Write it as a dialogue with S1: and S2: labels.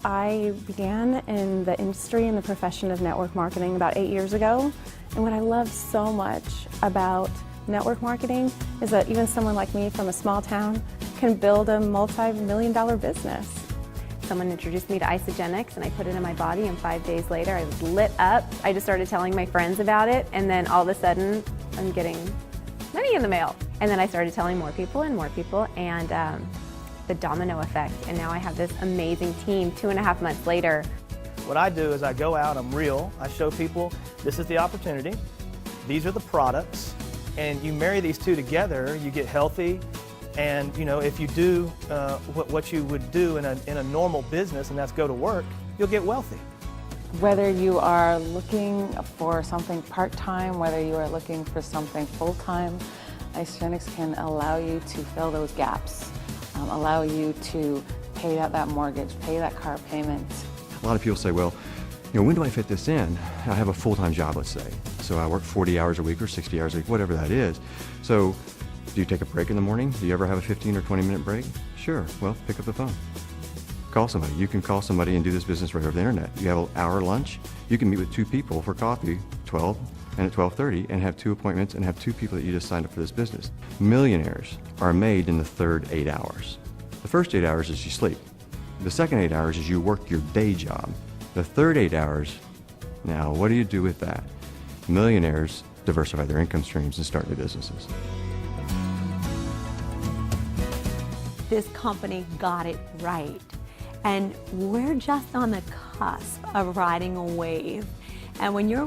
S1: I began in the industry and the profession of network marketing about 8 years ago. And what I love so much about network marketing is that even someone like me from a small town can build a multi-million-dollar business.
S2: Someone introduced me to Isagenix and I put it in my body, and 5 days later I was lit up. I just started telling my friends about it, and then all of a sudden I'm getting money in the mail. And then I started telling more people, and the domino effect. And now I have this amazing team 2.5 months later.
S3: What I do is I go out, I'm real, I show people this is the opportunity, these are the products, and you marry these two together, you get healthy. And you know, if you do what you would do in a normal business, and that's go to work, you'll get wealthy.
S4: Whether you are looking for something part-time, whether you are looking for something full-time, Isagenix can allow you to fill those gaps, allow you to pay out that mortgage, pay that car payment.
S5: A lot of people say, well, you know, when do I fit this in? I have a full-time job, let's say. So I work 40 hours a week or 60 hours a week, whatever that is. So do you take a break in the morning? Do you ever have a 15 or 20-minute break? Sure, well, pick up the phone. Call somebody. You can call somebody and do this business right over the internet. You have an hour lunch. You can meet with 2 people for coffee, 12 and at 12:30, and have 2 appointments and have 2 people that you just signed up for this business. Millionaires are made in the third 8 hours. The first 8 hours is you sleep. The second 8 hours is you work your day job. The third 8 hours, now what do you do with that? Millionaires diversify their income streams and start new businesses.
S2: This company got it right. And we're just on the cusp of riding a wave. And when you're